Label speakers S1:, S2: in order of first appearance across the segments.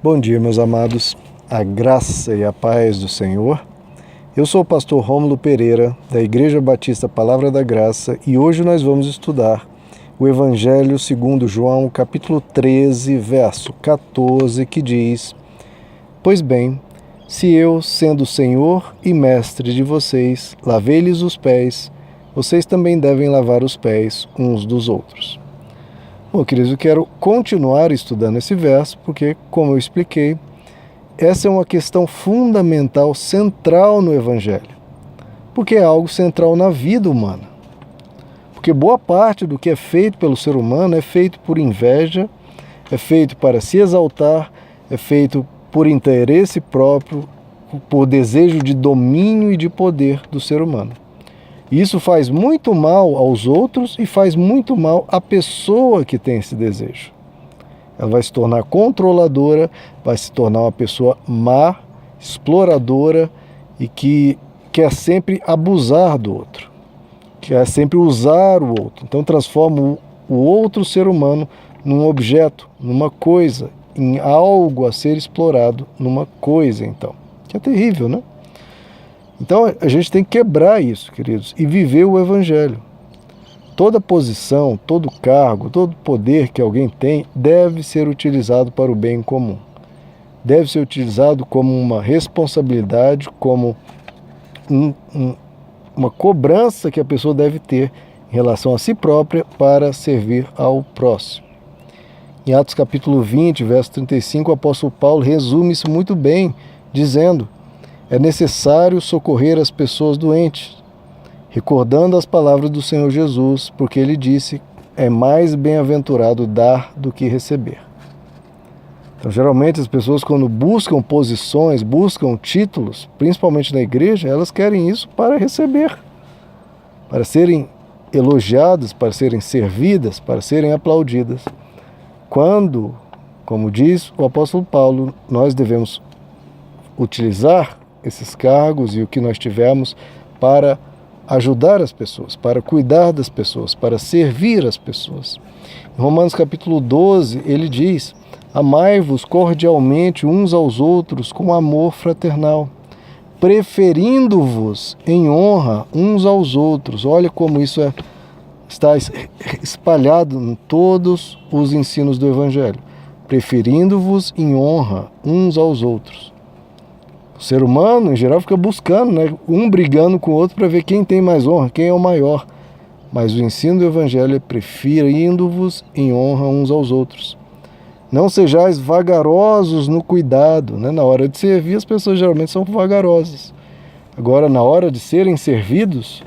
S1: Bom dia, meus amados, a graça e a paz do Senhor. Eu sou o pastor Rômulo Pereira, da Igreja Batista Palavra da Graça, e hoje nós vamos estudar o Evangelho segundo João, capítulo 13, verso 14, que diz: Pois bem, se eu, sendo Senhor e Mestre de vocês, lavei-lhes os pés, vocês também devem lavar os pés uns dos outros. Bom, queridos, eu quero continuar estudando esse verso, porque, como eu expliquei, essa é uma questão fundamental, central no Evangelho, porque é algo central na vida humana. Porque boa parte do que é feito pelo ser humano é feito por inveja, é feito para se exaltar, é feito por interesse próprio, por desejo de domínio e de poder do ser humano. Isso faz muito mal aos outros e faz muito mal à pessoa que tem esse desejo. Ela vai se tornar controladora, vai se tornar uma pessoa má, exploradora e que quer sempre abusar do outro, quer sempre usar o outro. Então transforma o outro ser humano num objeto, numa coisa, em algo a ser explorado, numa coisa, então. Que é terrível, né? Então a gente tem que quebrar isso, queridos, e viver o Evangelho. Toda posição, todo cargo, todo poder que alguém tem deve ser utilizado para o bem comum. Deve ser utilizado como uma responsabilidade, como uma cobrança que a pessoa deve ter em relação a si própria para servir ao próximo. Em Atos capítulo 20, verso 35, o apóstolo Paulo resume isso muito bem, dizendo: é necessário socorrer as pessoas doentes, recordando as palavras do Senhor Jesus, porque ele disse: é mais bem-aventurado dar do que receber. Então, geralmente, as pessoas, quando buscam posições, buscam títulos, principalmente na igreja, elas querem isso para receber, para serem elogiadas, para serem servidas, para serem aplaudidas. Quando, como diz o apóstolo Paulo, nós devemos utilizar esses cargos e o que nós tivermos para ajudar as pessoas, para cuidar das pessoas, para servir as pessoas. Em Romanos capítulo 12, ele diz: amai-vos cordialmente uns aos outros com amor fraternal, preferindo-vos em honra uns aos outros. Olha como isso está espalhado em todos os ensinos do Evangelho. Preferindo-vos em honra uns aos outros. O ser humano, em geral, fica buscando, né? Um brigando com o outro para ver quem tem mais honra, quem é o maior. Mas o ensino do Evangelho é: preferindo-vos em honra uns aos outros. Não sejais vagarosos no cuidado, né? Na hora de servir, as pessoas geralmente são vagarosas. Agora, na hora de serem servidos,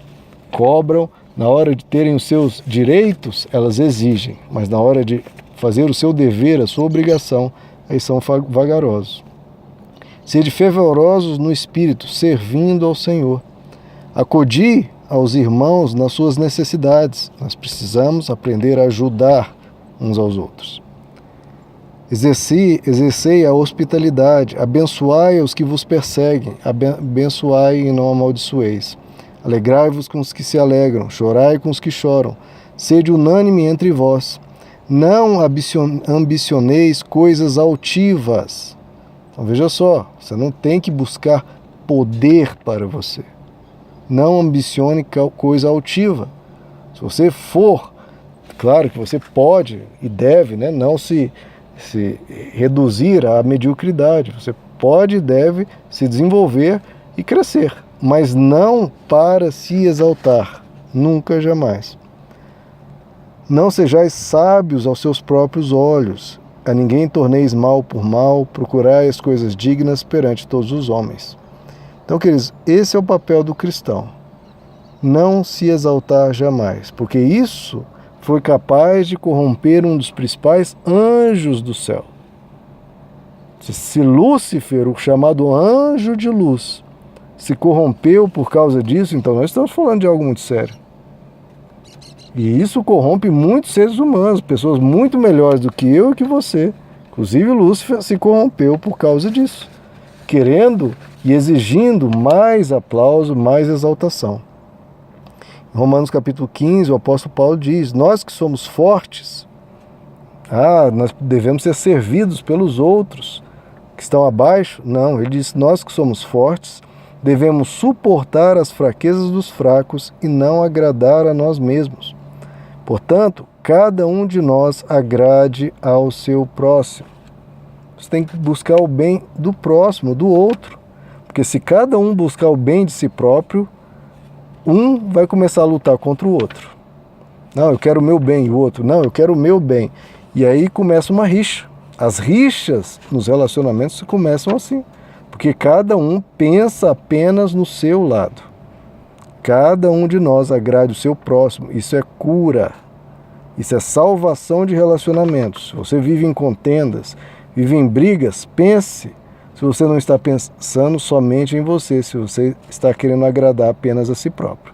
S1: cobram. Na hora de terem os seus direitos, elas exigem. Mas na hora de fazer o seu dever, a sua obrigação, aí são vagarosos. Sede fervorosos no Espírito, servindo ao Senhor. Acodi aos irmãos nas suas necessidades. Nós precisamos aprender a ajudar uns aos outros. Exercei a hospitalidade, abençoai os que vos perseguem, abençoai e não amaldiçoeis. Alegrai-vos com os que se alegram, chorai com os que choram. Sede unânime entre vós. Não ambicioneis coisas altivas. Então veja só, você não tem que buscar poder para você. Não ambicione coisa altiva. Se você for, claro que você pode e deve, né, não se reduzir à mediocridade. Você pode e deve se desenvolver e crescer, mas não para se exaltar, nunca, jamais. Não sejais sábios aos seus próprios olhos. A ninguém torneis mal por mal, procurai as coisas dignas perante todos os homens. Então, queridos, esse é o papel do cristão. Não se exaltar jamais, porque isso foi capaz de corromper um dos principais anjos do céu. Se Lúcifer, o chamado anjo de luz, se corrompeu por causa disso, então nós estamos falando de algo muito sério. E isso corrompe muitos seres humanos, pessoas muito melhores do que eu e que você. Inclusive Lúcifer se corrompeu por causa disso, querendo e exigindo mais aplauso, mais exaltação. Em Romanos capítulo 15, o apóstolo Paulo diz: nós que somos fortes, nós devemos ser servidos pelos outros, que estão abaixo? Não, ele diz, nós que somos fortes, devemos suportar as fraquezas dos fracos e não agradar a nós mesmos. Portanto, cada um de nós agrade ao seu próximo. Você tem que buscar o bem do próximo, do outro. Porque se cada um buscar o bem de si próprio, um vai começar a lutar contra o outro. Não, eu quero o meu bem, e o outro, não, eu quero o meu bem. E aí começa uma rixa. As rixas nos relacionamentos começam assim. Porque cada um pensa apenas no seu lado. Cada um de nós agrade o seu próximo. Isso é cura. Isso é salvação de relacionamentos. Se você vive em contendas, vive em brigas, pense se você não está pensando somente em você, se você está querendo agradar apenas a si próprio.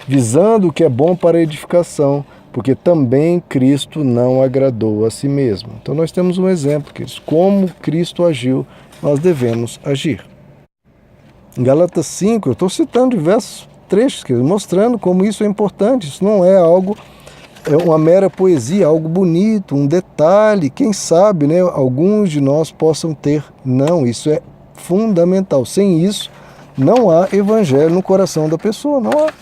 S1: Visando o que é bom para a edificação, porque também Cristo não agradou a si mesmo. Então nós temos um exemplo, queridos, como Cristo agiu, nós devemos agir. Em Gálatas 5, eu estou citando diversos trechos, queridos, mostrando como isso é importante. Isso não é algo, é uma mera poesia, algo bonito, um detalhe, quem sabe, né, alguns de nós possam ter. Não, isso é fundamental. Sem isso, não há evangelho no coração da pessoa, não há.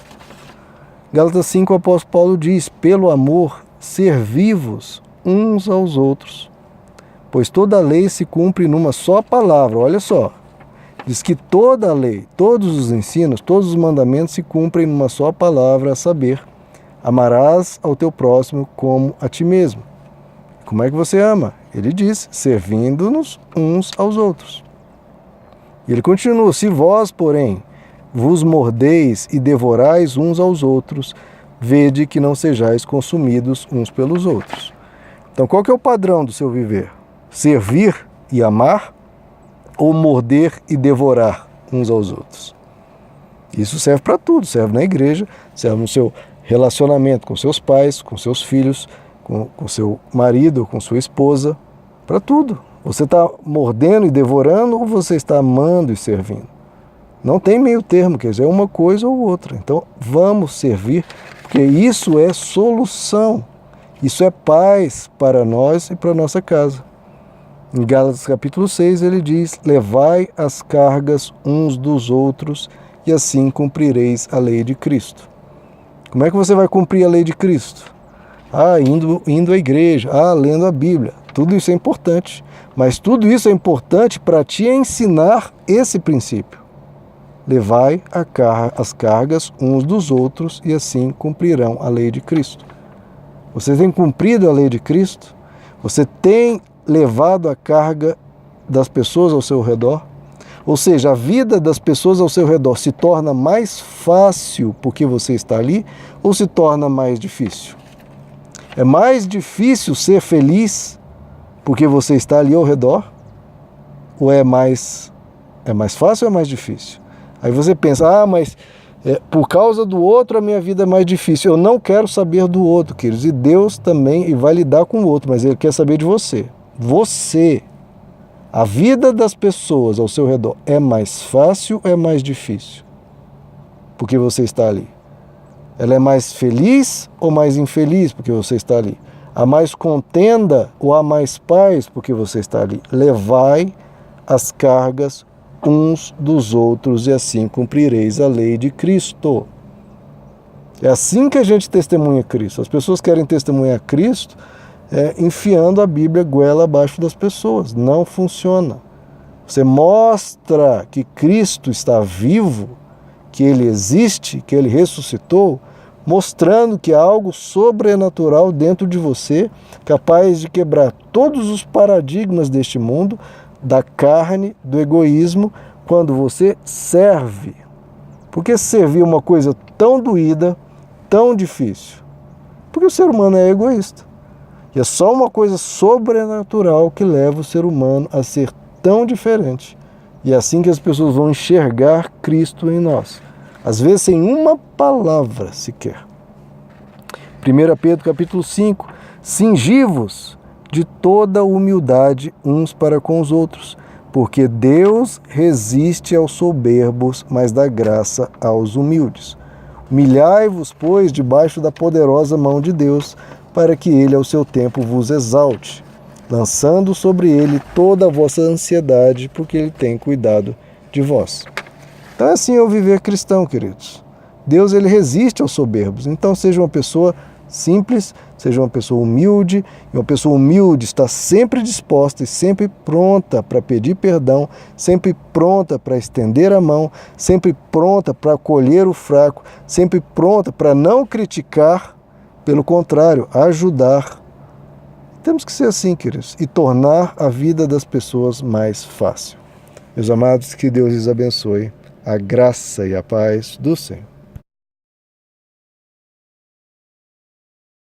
S1: Gálatas 5, o apóstolo Paulo diz, pelo amor, servi-vos uns aos outros, pois toda a lei se cumpre numa só palavra. Olha só, diz que toda a lei, todos os ensinos, todos os mandamentos se cumprem numa só palavra, a saber, amarás ao teu próximo como a ti mesmo. Como é que você ama? Ele diz, servindo-nos uns aos outros. E ele continua, se vós, porém, vos mordeis e devorais uns aos outros, vede que não sejais consumidos uns pelos outros. Então, qual que é o padrão do seu viver? Servir e amar ou morder e devorar uns aos outros? Isso serve para tudo, serve na igreja, serve no seu relacionamento com seus pais, com seus filhos, com seu marido, com sua esposa, para tudo. Você está mordendo e devorando ou você está amando e servindo? Não tem meio termo, quer dizer, é uma coisa ou outra. Então, vamos servir, porque isso é solução. Isso é paz para nós e para a nossa casa. Em Gálatas capítulo 6, ele diz, levai as cargas uns dos outros e assim cumprireis a lei de Cristo. Como é que você vai cumprir a lei de Cristo? Indo à igreja, lendo a Bíblia. Tudo isso é importante. Mas tudo isso é importante para te ensinar esse princípio. Levai as cargas uns dos outros e assim cumprirão a lei de Cristo. Você tem cumprido a lei de Cristo? Você tem levado a carga das pessoas ao seu redor? Ou seja, a vida das pessoas ao seu redor se torna mais fácil porque você está ali ou se torna mais difícil? É mais difícil ser feliz porque você está ali ao redor? Ou é mais fácil ou é mais difícil? Aí você pensa, mas por causa do outro a minha vida é mais difícil. Eu não quero saber do outro, queridos. E Deus também vai lidar com o outro, mas Ele quer saber de você. Você, a vida das pessoas ao seu redor é mais fácil ou é mais difícil? Porque você está ali. Ela é mais feliz ou mais infeliz porque você está ali? Há mais contenda ou há mais paz porque você está ali? Levai as cargas uns dos outros e assim cumprireis a lei de Cristo. É assim que a gente testemunha Cristo. As pessoas querem testemunhar Cristo enfiando a Bíblia goela abaixo das pessoas. Não funciona. Você mostra que Cristo está vivo, que Ele existe, que Ele ressuscitou, mostrando que há algo sobrenatural dentro de você, capaz de quebrar todos os paradigmas deste mundo, da carne, do egoísmo, quando você serve. Por que servir é uma coisa tão doída, tão difícil? Porque o ser humano é egoísta. E é só uma coisa sobrenatural que leva o ser humano a ser tão diferente. E é assim que as pessoas vão enxergar Cristo em nós. Às vezes sem uma palavra sequer. 1 Pedro capítulo 5, cingi-vos de toda humildade uns para com os outros, porque Deus resiste aos soberbos, mas dá graça aos humildes. Humilhai-vos, pois, debaixo da poderosa mão de Deus, para que Ele ao seu tempo vos exalte. lançando sobre ele toda a vossa ansiedade, porque ele tem cuidado de vós. Então é assim o viver cristão, queridos. Deus, ele resiste aos soberbos. Então seja uma pessoa simples, seja uma pessoa humilde, e uma pessoa humilde está sempre disposta e sempre pronta para pedir perdão, sempre pronta para estender a mão, sempre pronta para acolher o fraco, sempre pronta para não criticar, pelo contrário, ajudar. Temos que ser assim, queridos, e tornar a vida das pessoas mais fácil. Meus amados, que Deus lhes abençoe. A graça e a paz do Senhor.